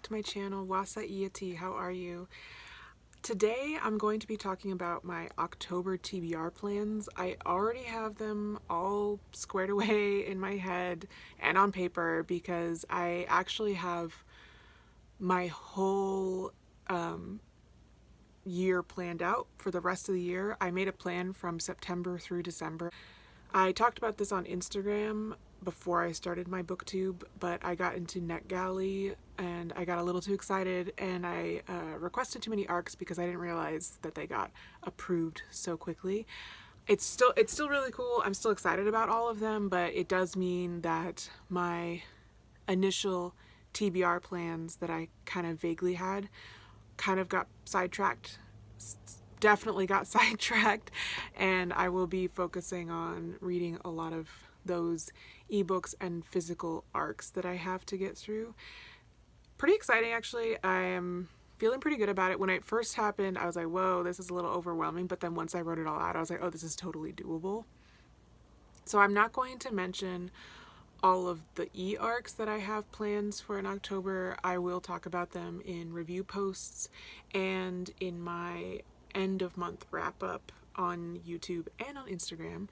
to my channel. Wasa Iati, how are you? Today I'm going to be talking about my October TBR plans. I already have them all squared away in my head and on paper because I actually have my whole year planned out for the rest of the year. I made a plan from September through December. I talked about this on Instagram before I started my booktube, but I got into NetGalley and I got a little too excited and I requested too many arcs because I didn't realize that they got approved so quickly. It's still really cool. I'm still excited about all of them, but it does mean that my initial TBR plans that I kind of vaguely had kind of got sidetracked. Definitely got sidetracked, and I will be focusing on reading a lot of those ebooks and physical arcs that I have to get through. Pretty exciting, actually. I am feeling pretty good about it. When it first happened, I was like, whoa, this is a little overwhelming, but then once I wrote it all out, I was like, oh, this is totally doable. So I'm not going to mention all of the e-arcs that I have plans for in October. I will talk about them in review posts and in my end of month wrap up on YouTube and on Instagram.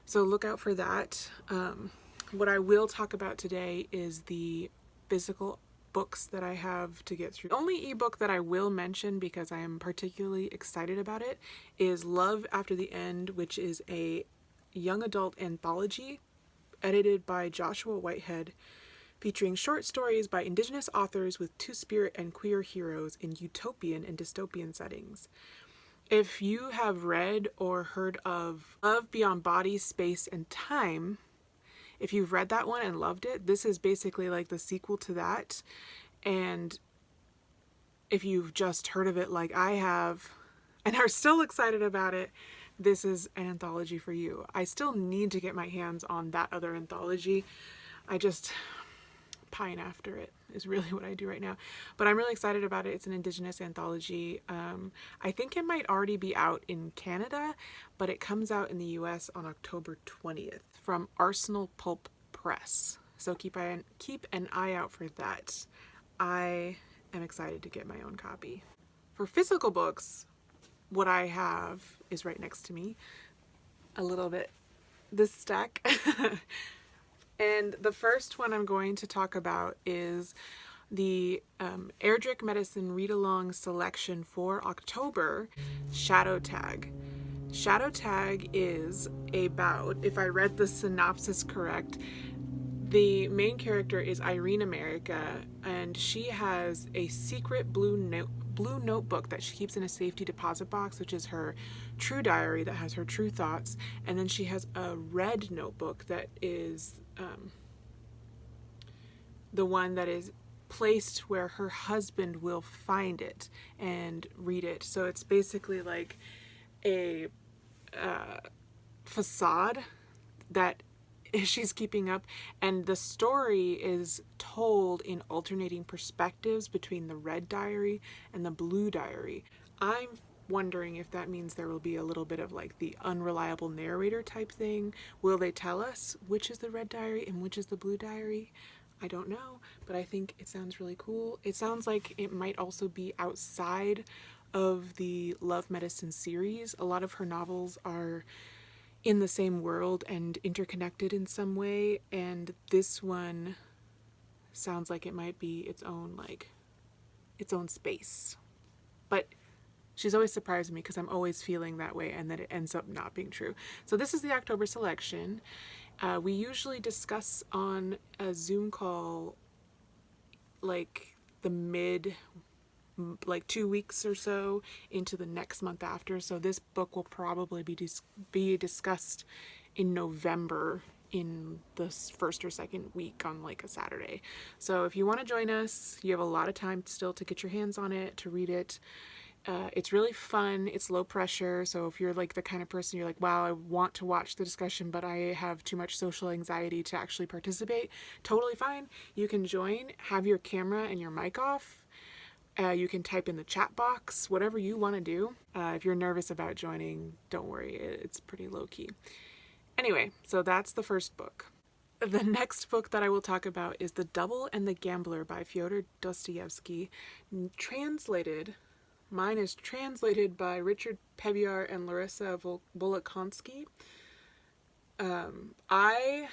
So look out for that. What I will talk about today is the physical books that I have to get through. The only ebook that I will mention because I am particularly excited about it is Love After the End, which is a young adult anthology edited by Joshua Whitehead, featuring short stories by Indigenous authors with two-spirit and queer heroes in utopian and dystopian settings. If you have read or heard of Love Beyond Body, Space, and Time, if you've read that one and loved it, this is basically like the sequel to that. And if you've just heard of it like I have and are still excited about it, this is an anthology for you. I still need to get my hands on that other anthology. I just pine after it is really what I do right now. But I'm really excited about it. It's an Indigenous anthology. I think it might already be out in Canada, but it comes out in the US on October 20th from Arsenal Pulp Press. So keep an eye out for that. I am excited to get my own copy. For physical books, what I have is right next to me, a little bit, this stack. And the first one I'm going to talk about is the Erdrich Medicine Read-Along Selection for October, Shadow Tag. Shadow Tag is about, if I read the synopsis correct, the main character is Irene America, and she has a secret blue notebook that she keeps in a safety deposit box, which is her true diary that has her true thoughts. And then she has a red notebook that is the one that is placed where her husband will find it and read it. So it's basically like a facade that she's keeping up, and the story is told in alternating perspectives between the red diary and the blue diary. I'm wondering if that means there will be a little bit of like the unreliable narrator type thing. Will they tell us which is the red diary and which is the blue diary? I don't know, but I think it sounds really cool. It sounds like it might also be outside of the Love Medicine series. A lot of her novels are in the same world and interconnected in some way, and this one sounds like it might be its own space. But she's always surprised me because I'm always feeling that way, and then it ends up not being true. So this is the October selection. We usually discuss on a Zoom call like the like 2 weeks or so into the next month after. So this book will probably be discussed in November in the first or second week on like a Saturday. So if you want to join us, you have a lot of time still to get your hands on it, to read it. It's really fun. It's low pressure. So if you're like the kind of person you're like, wow, I want to watch the discussion, but I have too much social anxiety to actually participate, totally fine. You can join, have your camera and your mic off. You can type in the chat box, whatever you want to do. If you're nervous about joining, don't worry, it's pretty low key. Anyway, so that's the first book. The next book that I will talk about is The Double and the Gambler by Fyodor Dostoevsky, translated. Mine is translated by Richard Peviar and Larissa Volokonsky. I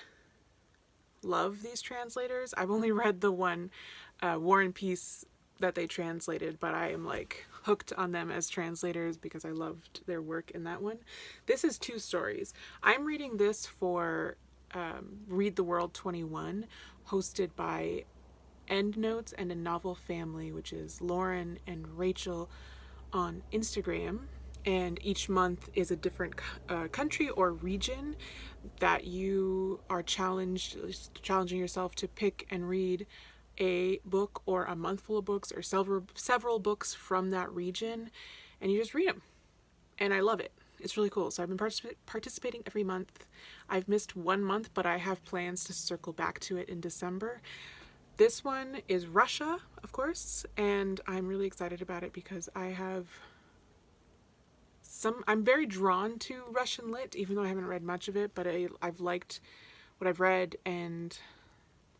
love these translators. I've only read the one, War and Peace, that they translated, but I am like hooked on them as translators because I loved their work in that one. This is two stories. I'm reading this for Read the World 21, hosted by Endnotes and a Novel Family, which is Lauren and Rachel on Instagram. And each month is a different country or region that you are challenging yourself to pick and read a book or a month full of books or several books from that region, and you just read them. And I love it. It's really cool. So I've been participating every month. I've missed 1 month, but I have plans to circle back to it in December. This one is Russia, of course, and I'm really excited about it because I'm very drawn to Russian lit, even though I haven't read much of it, but I've liked what I've read, and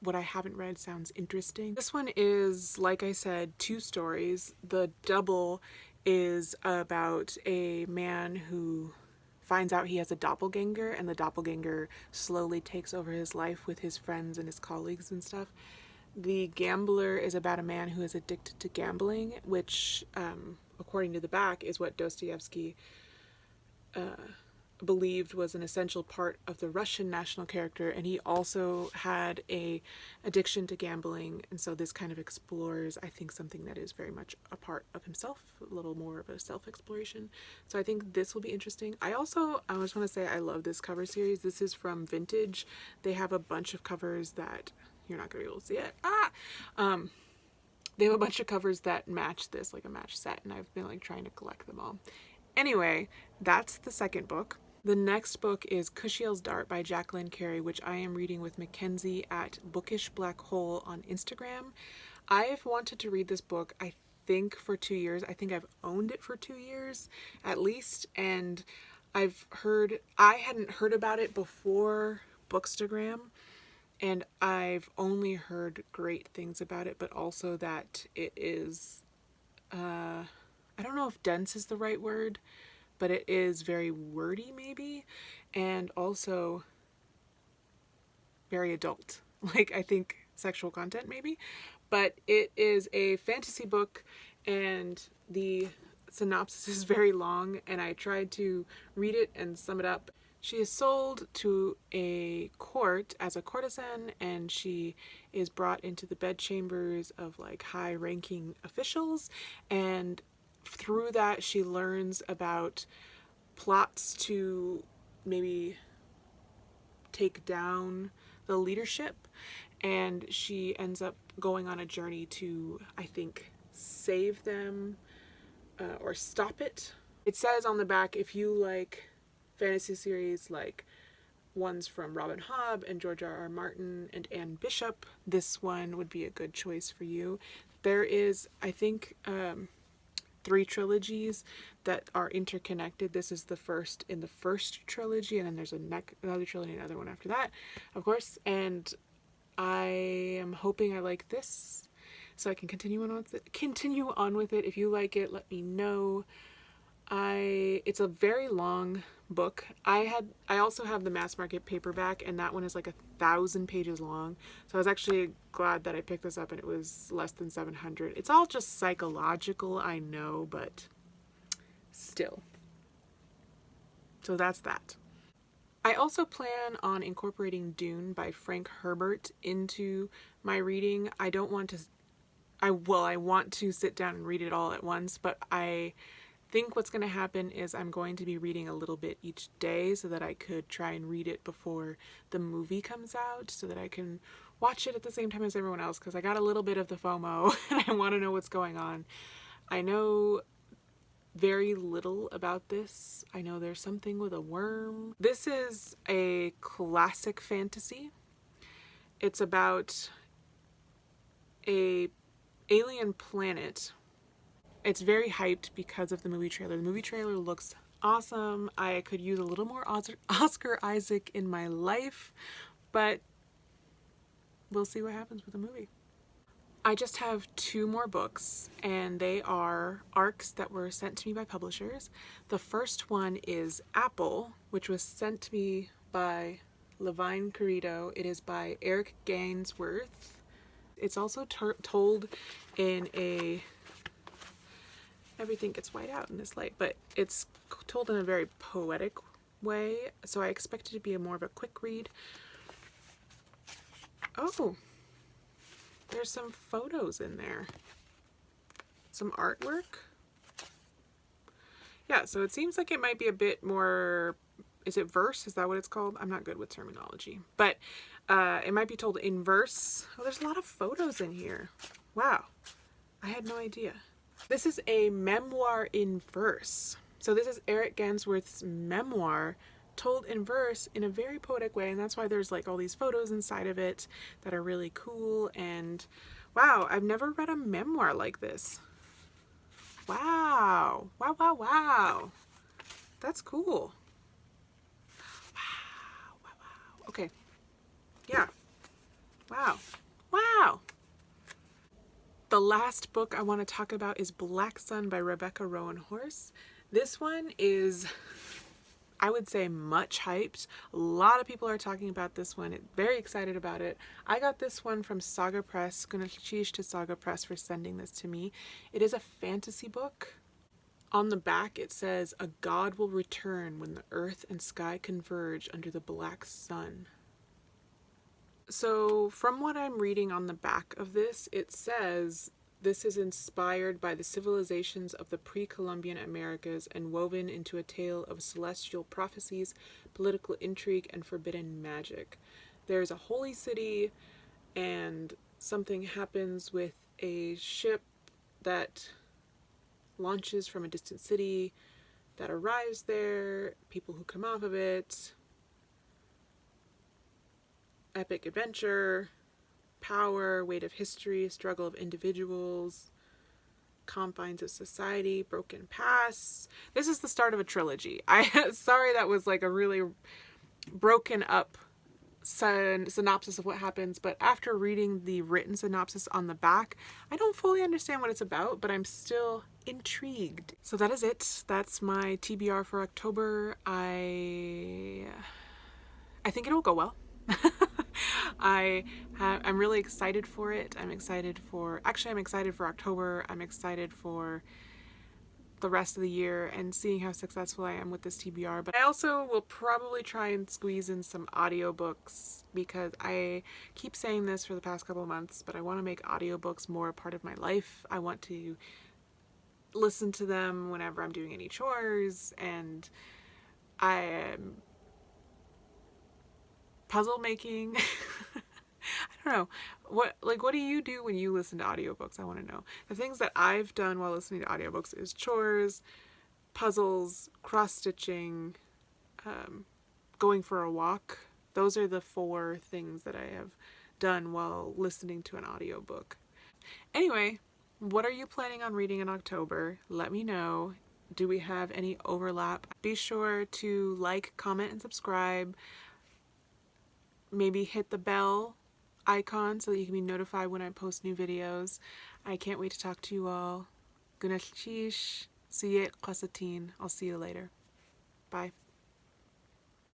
what I haven't read sounds interesting. This one is, like I said, two stories. The Double is about a man who finds out he has a doppelganger, and the doppelganger slowly takes over his life with his friends and his colleagues and stuff. The Gambler is about a man who is addicted to gambling, which, according to the back, is what Dostoevsky believed was an essential part of the Russian national character, and he also had a addiction to gambling, and so this kind of explores, I think, something that is very much a part of himself, a little more of a self-exploration. So I think this will be interesting. I just want to say I love this cover series. This is from Vintage. They have a bunch of covers that you're not gonna be able to see it. They have a bunch of covers that match this, like a match set, and I've been like trying to collect them all. Anyway, that's the second book. The next book is Kushiels Dart by Jacqueline Carey, which I am reading with Mackenzie at Bookish Black Hole on Instagram. I've wanted to read this book, I think, for 2 years. I think I've owned it for 2 years at least, and I hadn't heard about it before Bookstagram, and I've only heard great things about it, but also that it is, I don't know if dense is the right word, but it is very wordy maybe, and also very adult. Like, I think sexual content maybe, but it is a fantasy book, and the synopsis is very long, and I tried to read it and sum it up. She is sold to a court as a courtesan, and she is brought into the bedchambers of like high-ranking officials, and through that she learns about plots to maybe take down the leadership, and she ends up going on a journey to, I think, save them or stop it. It says on the back, if you like fantasy series like ones from Robin Hobb and George R.R. Martin and Anne Bishop, this one would be a good choice for you. There is, I think, 3 trilogies that are interconnected. This is the first in the first trilogy, and then there's another trilogy, another one after that, of course. And I am hoping I like this, so I can continue on with it. If you like it, let me know. It's a very long book. I also have the mass market paperback, and that one is like 1,000 pages long. So I was actually glad that I picked this up and it was less than 700. It's all just psychological, I know, but still. So that's that. I also plan on incorporating Dune by Frank Herbert into my reading. I want to sit down and read it all at once, but I think what's going to happen is I'm going to be reading a little bit each day so that I could try and read it before the movie comes out, so that I can watch it at the same time as everyone else, because I got a little bit of the FOMO and I want to know what's going on. I know very little about this. I know there's something with a worm. This is a classic fantasy. It's about a alien planet. It's very hyped because of the movie trailer. The movie trailer looks awesome. I could use a little more Oscar Isaac in my life, but we'll see what happens with the movie. I just have 2 more books, and they are arcs that were sent to me by publishers. The first one is Apple, which was sent to me by Levine Querido. It is by Eric Gainsworth. It's also told in a... Everything gets white out in this light, but it's told in a very poetic way, so I expect it to be more of a quick read. Oh! There's some photos in there. Some artwork. Yeah, so it seems like it might be a bit more... Is it verse? Is that what it's called? I'm not good with terminology. But it might be told in verse. Oh, there's a lot of photos in here. Wow. I had no idea. This is a memoir in verse. So this is Eric Gainsworth's memoir told in verse in a very poetic way, and that's why there's like all these photos inside of it that are really cool. And wow, I've never read a memoir like this. Wow. Wow, wow, wow. That's cool. Wow, wow, wow. Okay. Yeah. Wow. Wow. The last book I want to talk about is Black Sun by Rebecca Rowan Horse. This one is, I would say, much hyped. A lot of people are talking about this one. Very excited about it. I got this one from Saga Press. Kushiels to Saga Press for sending this to me. It is a fantasy book. On the back it says, "A god will return when the earth and sky converge under the black sun." So from what I'm reading on the back of this, it says this is inspired by the civilizations of the pre-Columbian Americas and woven into a tale of celestial prophecies, political intrigue, and forbidden magic. There's a holy city, and something happens with a ship that launches from a distant city that arrives there, people who come off of it, epic adventure, power, weight of history, struggle of individuals, confines of society, broken pasts. This is the start of a trilogy. Sorry that was like a really broken up synopsis of what happens, but after reading the written synopsis on the back, I don't fully understand what it's about, but I'm still intrigued. So that is it. That's my TBR for October. I think it'll go well. I'm really excited for it. I'm excited for October. I'm excited for the rest of the year and seeing how successful I am with this TBR. But I also will probably try and squeeze in some audiobooks, because I keep saying this for the past couple of months, but I want to make audiobooks more a part of my life. I want to listen to them whenever I'm doing any chores, and I am puzzle making. I don't know. What do you do when you listen to audiobooks? I want to know. The things that I've done while listening to audiobooks is chores, puzzles, cross-stitching, going for a walk. Those are the 4 things that I have done while listening to an audiobook. Anyway, what are you planning on reading in October? Let me know. Do we have any overlap? Be sure to like, comment, and subscribe. Maybe hit the bell icon so that you can be notified when I post new videos. I can't wait to talk to you all. Gunashish. See you at Klasatin. I'll see you later. Bye.